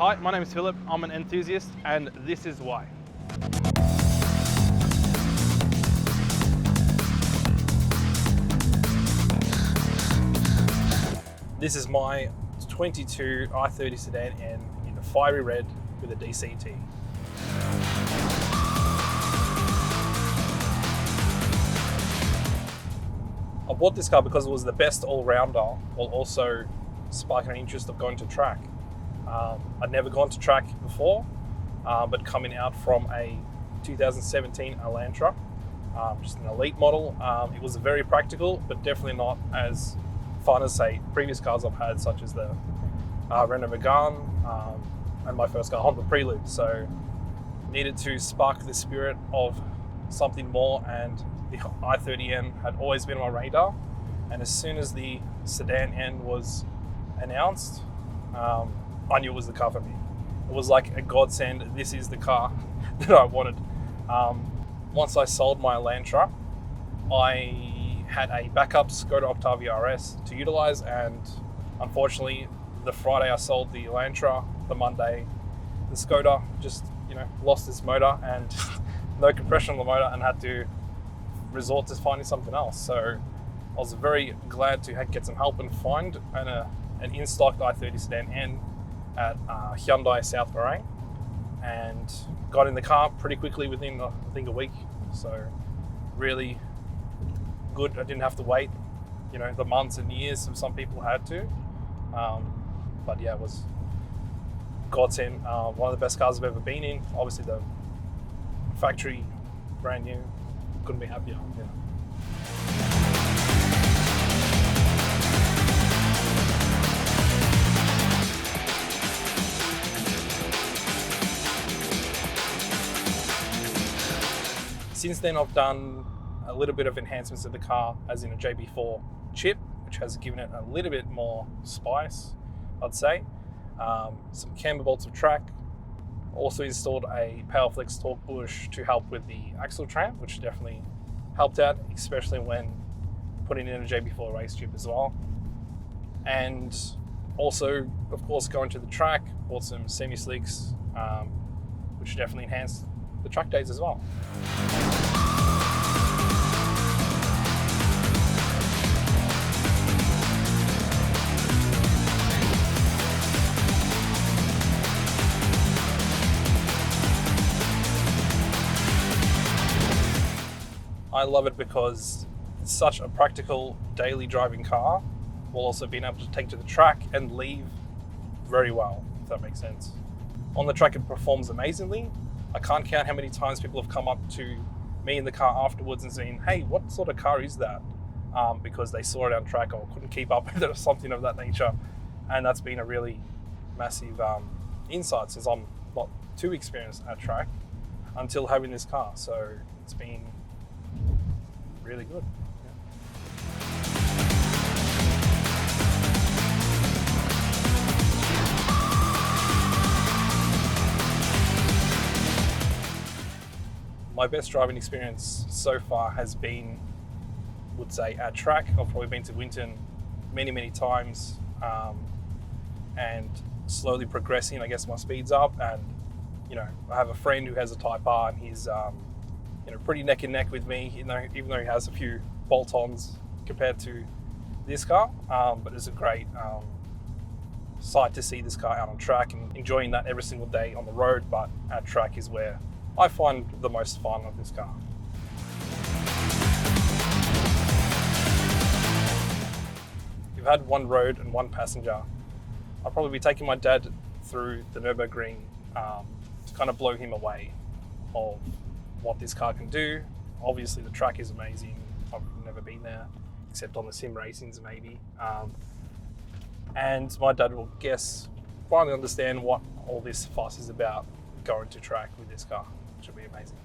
Hi, my name is Philip, I'm an enthusiast, and this is why. This is my 22 i30 Sedan N in a fiery red with a DCT. I bought this car because it was the best all-rounder while also sparking an interest of going to track. I'd never gone to track before, but coming out from a 2017 Elantra, just an elite model, it was very practical, but definitely not as fun as, say, previous cars I've had, such as the Renault Megane and my first car, Honda Prelude. So needed to spark the spirit of something more, and the i30N had always been on my radar. And as soon as the Sedan N was announced, I knew it was the car for me. It was like a godsend. This is the car that I wanted. Once I sold my Elantra, I had a backup Skoda Octavia RS to utilize, and unfortunately, the Friday I sold the Elantra, the Monday, the Skoda just lost its motor and no compression on the motor, and had to resort to finding something else. So I was very glad to get some help and find an in-stock i30 Sedan N at Hyundai South Bahrain, and got in the car pretty quickly within, I think, a week. So really good. I didn't have to wait, the months and years some people had to. But yeah, it was godsend. One of the best cars I've ever been in. Obviously the factory, brand new. Couldn't be happier. Yeah. Since then, I've done a little bit of enhancements to the car, as in a JB4 Chip, which has given it a little bit more spice, I'd say. Some camber bolts of track. Also installed a Powerflex torque bush to help with the axle tramp, which definitely helped out, especially when putting in a JB4 race chip as well. And also, of course, going to the track, bought some semi-slicks, which definitely enhanced the track days as well. I love it because it's such a practical daily driving car, while also being able to take to the track and leave very well, if that makes sense. On the track, it performs amazingly. I can't count how many times people have come up to me in the car afterwards and saying, "Hey, what sort of car is that?" Because they saw it on track or couldn't keep up with it or something of that nature. And that's been a really massive insight, since I'm not too experienced at track until having this car. So it's been really good. My best driving experience so far has been, would say, at track. I've probably been to Winton many times, and slowly progressing, I guess, my speeds up. And I have a friend who has a Type R, and he's pretty neck and neck with me, even though he has a few bolt-ons compared to this car. But it's a great sight to see this car out on track, and enjoying that every single day on the road. But at track is where I find the most fun of this car. If you've had one road and one passenger, I'll probably be taking my dad through the Nürburgring to kind of blow him away of what this car can do. Obviously the track is amazing. I've never been there except on the sim racings maybe. And my dad will finally understand what all this fuss is about going to track with this car, which will be amazing.